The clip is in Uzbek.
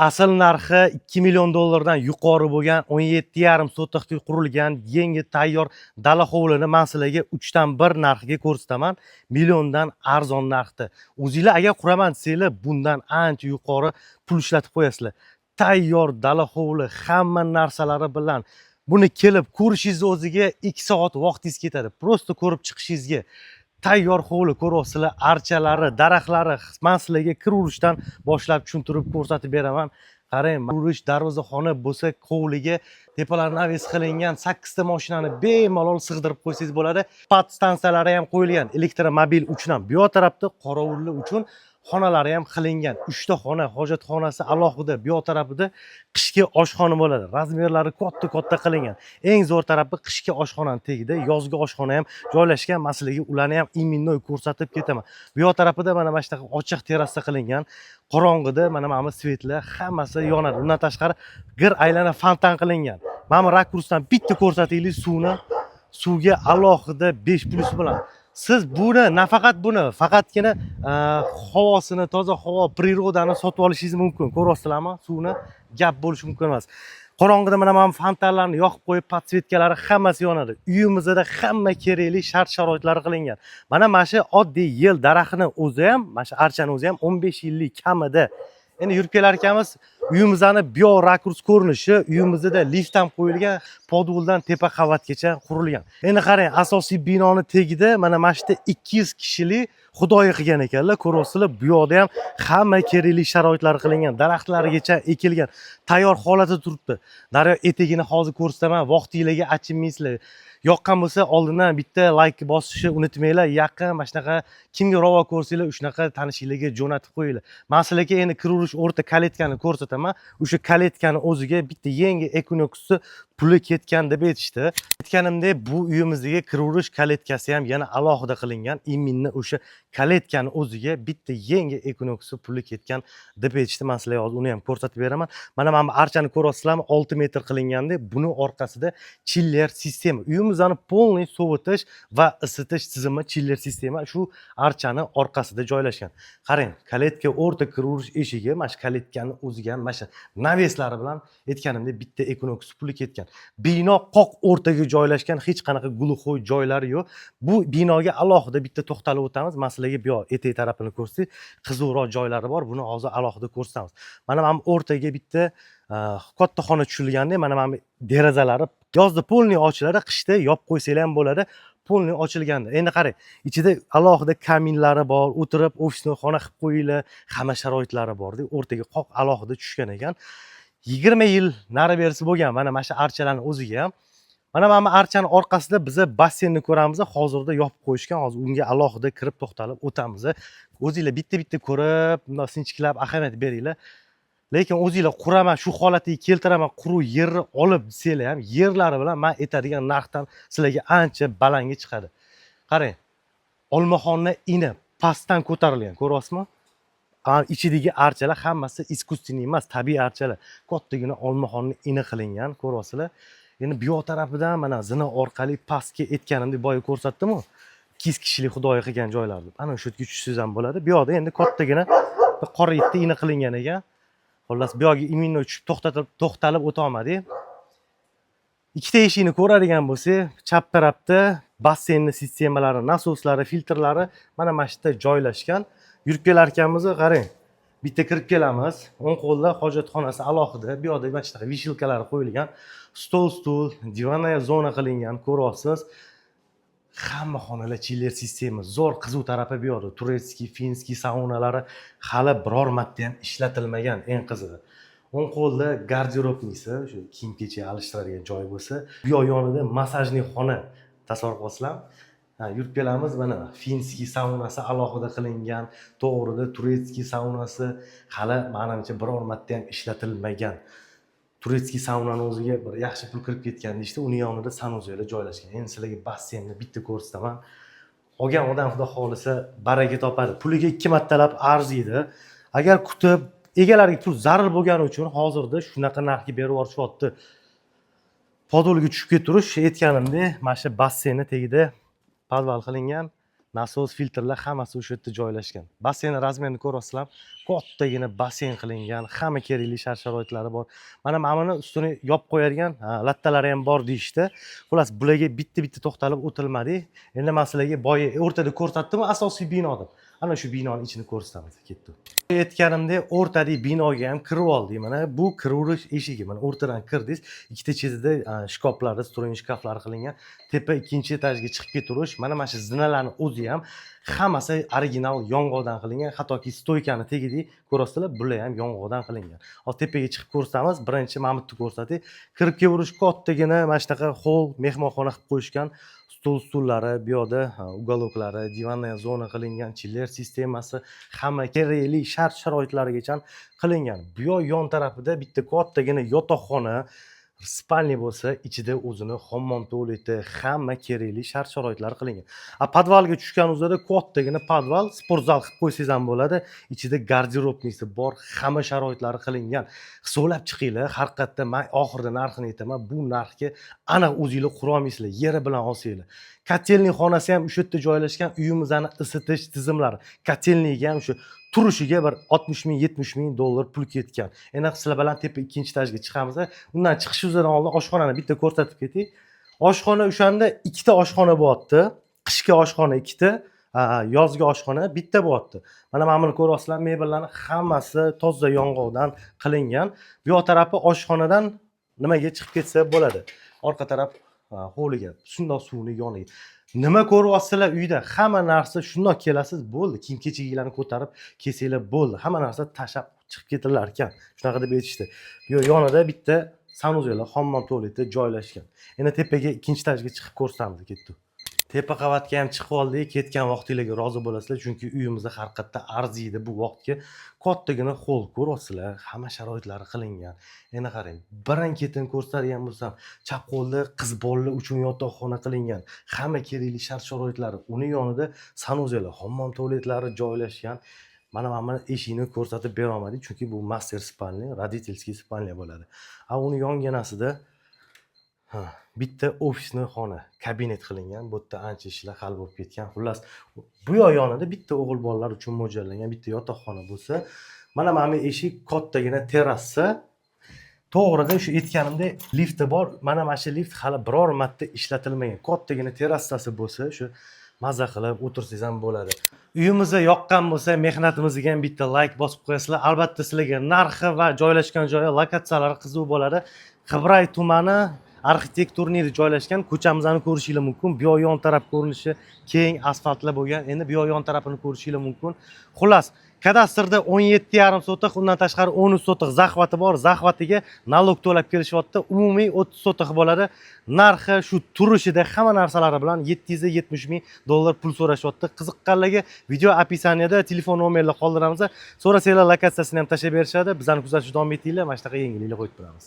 Asl narxi 2 million dollardan yuqori bo'lgan 17,5 sotixga qurilgan yangi tayyor dala hovlini men sizlarga 3 dan 1 narxiga ko'rsataman. Milliondan arzon narxda. O'zingizlar agar quraman desanglar, bundan ancha yuqori pul ishlatib qo'yasizlar. Tayyor dala hovli hamma narsalari bilan buni kelib ko'rishingiz o'ziga 2 soat vaqtingiz ketadi. Prosta ko'rib chiqishingizga. Tayyor hovli ko'ryapsizlar, archalari, daraxtlari, men sizlarga kirishdan boshlab tushuntirib ko'rsatib beraman. Qarang, kirish darvozaxona bo'lsa, hovliga tepalarni aves qilingan 8 ta mashinani bemalol sig'dirib qo'ysangiz bo'ladi. Pat stansiyalari ham qo'yilgan, elektromobil uchun ham. Bu yoq tarafda qorovullar uchun xonalari ham qilingan. 3 ta xona, hojatxonasi alohida, bu yoq tarafida qishki oshxona bo'ladi. Razmerlari katta qilingan. Eng zo'r tarafi qishki oshxonaning tagida yozgi oshxona ham joylashgan. Maslaga ularni ham iminnoy ko'rsatib ketaman. Bu yoq tarafida mana shunaqa ochiq terrasa qilingan. Qorong'ida mana bu svetlar hammasi yonadi. Undan tashqari gir aylana fontan qilingan. Mana bu rakursdan bitta ko'rsataylik suvni. Suvga alohida 5+ bilan. Siz buni nafaqat buni, faqatgina havosini, toza havo, prirodani sotib olishingiz mumkin. Ko'ryapsizlarmi? Suvni gap bo'lishi mumkin emas. Qorong'ida mana bu fontanlarni yoqib qo'yib, podsvetkalari hammasi yonadi. Uyimizda hamma kerakli shart-sharoitlari qilingan. Mana shu oddiy yil daraxtini o'zi ham, mana shu archani o'zi ham 15 yillik kamida. Endi yurib kelar ekanmiz, uyimizni bio rakurs ko'rinishi, uyimizda lift ham qo'yilgan, podvoldan tepa qavatgacha qurilgan. Endi qarang, asosiy binoni tagida mana yerda 200 kishilik xudoyi qilgan ekanlar. Ko'ryapsizlar, bu yoqda ham hamma kerakli sharoitlar qilingan, daraxtlarigacha ekilgan, tayyor holatda turibdi. Daryo etigini hozir ko'rsataman, vaqtingizga achinmaysizlar. Yoqqan bo'lsa, oldindan bitta like bosishni unutmanglar. Yaqin mana shunaqa kimga ravo ko'rsanglar, shunaqa tanishinglarga jo'natib qo'yinglar. Men sizlarga endi kiruvirish o'rta kaletkani ko'rsataman. O'sha kaletkani o'ziga bitta yangi Equinox'ni puli ketgan deb aytishdi. Aytganimdek, bu uyimizdagi kiruvirish kaletkasi ham yana alohida qilingan. Iminni o'sha kaletkani o'ziga bitta yangi Equinox'ni puli ketgan deb aytishdi. Men sizlarga hozir uni ham ko'rsatib beraman. Mana bu archani ko'ryapsizlarmi? 6 metr qilinganda, buni orqasida chiller sistema. Uyimizni polniy sovutish va isitish tizimi chiller sistema shu archani orqasida joylashgan. Qarang, kaletka o'rta kiruvirish eshigi, mana shu kaletkani o'ziga ham mana shu naveslari bilan aytganimdek bitta Equinox puli ketgan. Bino qoq o'rtaga joylashgan, hech qanaqa guluxoy joylari yo'q. Bu binoga alohida bitta to'xtalib o'tamiz. Masalaga bu yoq etek tarafini ko'rsak, qiziqroq joylari bor. Buni hozir alohida ko'rsatamiz. Mana bu o'rtaga bitta katta xona tushilganda, mana bu derazalari yozda polniy ochiladi, qishda yopib qo'ysanglar ham bo'ladi. Polniy ochilganda. Endi qarang, ichida alohida kaminlari bor, o'tirib ofisni xona qilib qo'yinglar, hamma sharoitlari bor-da, o'rtaga qoq alohida tushgan ekan. 20 yil nari berisi bo'lgan mana shu archalarning o'ziga ham. Mana bu archaning orqasida biz basseynni ko'ramiz. Hozirda yopib qo'yishgan. Hozir unga alohida kirib to'xtalib o'tamiz. O'zingizlar bitta ko'rib, bunday sinchiklab ahamiyat beringlar. Lekin o'zingizlar quraman, shu holatiga keltiraman, quruq yerni olib desanglar ham, yerlari bilan men aytadigan narxdan sizlarga ancha balanga chiqadi. Qarang, olmaxonni ini pastdan ko'tarilgan, ko'ryapsizmi? Ichidagi archalar hammasi искусственный emas, tabiiy archalar. Kattagina olmaxonni ini qilingan, ko'ryapsizlar. Endi bu yoq tarafidan mana zina orqali pastga etganimdek boya ko'rsatdim-ku. 200 kishilik xudoyi qilgan joylarni. Ana shu yerga tushsangiz ham bo'ladi. Bu yoqda endi kattagina qora itda ini qilingan ekan. Xullas, bu yoqqa iminnoy tushib to'xtalib o'ta olmadik. Ikkita eshikni ko'radigan bo'lsak, chap tarafda basseynni sistemalari, nasoslari, filtrlari mana shu yerda joylashgan. Yurib kelar ekanmiz, qarang. Bitta kirib kelamiz. O'ng qo'lda hojatxonasi alohida. Bu yoqda mana shunaqa vishilkalar qo'yilgan. Stul, divanная zona qilingan, ko'ryapsiz. Hamma xonalar chiller sistema. Zo'r qizuv tarafi bu yoqda. Turetskiy, finskiy saunalari hali biror marta ham ishlatilmagan, eng qizig'i. O'ng qo'lda garderobnisi, shu kiyim-kechak alishtiradigan joy bo'lsa, bu yoq yonida masajniy xona tasavvur qilasizlar. Yurib kelamiz, mana finskiy saunasi alohida qilingan, to'g'rida turetskiy saunasi hali menimcha biror marta ham ishlatilmagan. Turetskiy saunani o'ziga bir yaxshi pul kirib ketgan deydi, uni yonida sanuzellar joylashgan. Endi sizlarga basseynni bitta ko'rsataman. Olgan odam xudo xolisa baraka topadi. Puliga 2 martalab arziydi. Agar kutib egalariga pul zarur bo'lgani uchun hozirda shunaqa narxga berib yuborishyapti. Podolga tushib ketirish aytganimdek, mana shu basseynni tagida podval qilingan. nasos, filtrlar hammasi o'sha yerda joylashgan. Basseyn razmerini ko'ryapsizlar. Kattagina basseyn qilingan, hamma kerakli shart-sharoitlari bor. Mana buni ustini yopib qo'yadigan lattalari ham bor deyishdi. Xullas, bularga bitta-bitta to'xtalib o'tilmadik. Endi men sizlarga boya o'rtada ko'rsatdim, asosiy binoda. Ana shu binoning ichini ko'rsatamiz, ketdi. Aytganimdek, o'rtadagi binoga ham kirib oldik. Mana bu kiraverish eshigi. Mana o'rtadan kirdingiz, ikkita chetida shkaflari, stroyni shkaflari qilingan. Tepa ikkinchi etajga chiqib ketirish. Mana shu zinalarning o'zi ham hammasi original yong'oqdan qilingan. Hattoki stoykani tagida ko'rasizlar, bular ham yong'oqdan qilingan. Hozir tepaga chiqib ko'rsatamiz. Birinchi Mamutni ko'rsatdik. Kirib kelish kattagina mana shunaqa hol, mehmonxona qilib qo'yishgan. Stullari, bu yoqda ugoloklari, divanная zona qilingan, chiller sistemasi, hamma kerakli shart-sharoitlarigacha qilingan. Bu yon tarafida bitta kattagina yotoqxona, spalni bo'lsa, ichida o'zini hammom tualeti, hamma kerakli shart-sharoitlar qilingan. Podvalga tushganingizda kattagina podval, sport zal qilib qo'ysangiz ham bo'ladi. Ichida garderobnisi bor, hamma sharoitlari qilingan. Hisoblab chiqinglar, har qayerda men oxirida narxini aytaman. Bu narxga aniq o'zingizlar qura olmaysizlar, yeri bilan olsanglar. Kotelning xonasi ham o'sha yerda joylashgan, uyimizni isitish tizimlari. Kotelniga ham o'sha turishiga bir 60 ming, 70 ming dollar pul ketgan. Endi sizlar bilan tepa ikkinchi etajga chiqamiz. Undan chiqishimizdan oldin oshxonani bitta ko'rsatib ketay. Oshxona o'shanda ikkita oshxona bo'lyapti. Qishki oshxona ikkita, yozgi oshxona bitta bo'lyapti. Mana buni ko'ryapsizlar, mebellarni hammasi toza yong'oqdan qilingan. Bu yoq tarafi oshxonadan nimaga chiqib ketsa bo'ladi. Orqa taraf hovliga, shundoq suvni yoniga. Nima ko'ryapsizlar uyda? Hamma narsa shundoq kelasiz, bo'ldi. Kiyim-kechaklarni ko'tarib kelsanglar bo'ldi. Hamma narsa tashab chiqib ketilar ekan. Shunaqa deb aytishdi. Bu yonida bitta sanuzellar, hammom tualeti joylashgan. Endi tepaga ikkinchi etajga chiqib ko'rsatamiz, ketdi. Tepa qavatga ham chiqib oldik. Ketgan vaqtingizga rozi bo'lasizlar, chunki uyimizda har qayerda arziydi bu vaqtga. Kattagina hol ko'ryapsizlar, hamma sharoitlari qilingan. Endi qarang, birin-ketin ko'rsatadigan bo'lsam, chap qo'lda qiz bolalar uchun yotoqxona qilingan. Hamma kerakli shart-sharoitlari, uni yonida sanuzellar, hammom tualetlari joylashgan. Mana eshikni ko'rsatib bera olmadik, chunki bu master spalni, родительский spalnya bo'ladi. Uni yonginasida bitta ofisni xona, kabinet qilingan. Bu yerda ancha ishlar hal bo'lib ketgan. Xullas, bu yonida bitta o'g'il bolalar uchun mo'ljallangan bitta yotoqxona bo'lsa, mana eshik kattagina terrasa. To'g'rida shu aytganimdek lifti bor. Mana shu lift hali biror marta ishlatilmagan. Kattagina terrasasi bo'lsa, shu maza qilib o'tirsangiz ham bo'ladi. Uyimizga yoqqan bo'lsa, mehnatimizga ham bitta like bosib qo'yasizlar. Albatta sizlarga narxi va joylashgan joyi, lokatsiyalari qiziq bo'ladi. Qibray tumani arxitekturniy joylashgan, ko'chamizni ko'rishingiz mumkin. Bu yon taraf ko'rinishi keng, asfaltlar bo'lgan. Endi bu yon tarafini ko'rishingiz mumkin. Xullas, kadastrda 17,5 sotiq, undan tashqari 13 sotiq zaxvati bor. Zaxvatiga nalog to'lab kelishyapti. Umumiy 30 sotiq bo'ladi. Narxi shu turishida hamma narsalari bilan 770 ming dollar pul so'rashyapti. Qiziqqanlarga video opisaniyada telefon nomerlarini qoldiramiz. So'rasanglar lokatsiyasini ham tashlab berishadi. Bizlarni kuzatishda davom etinglar. Mana shunaqa yangiliklar qo'yib beramiz.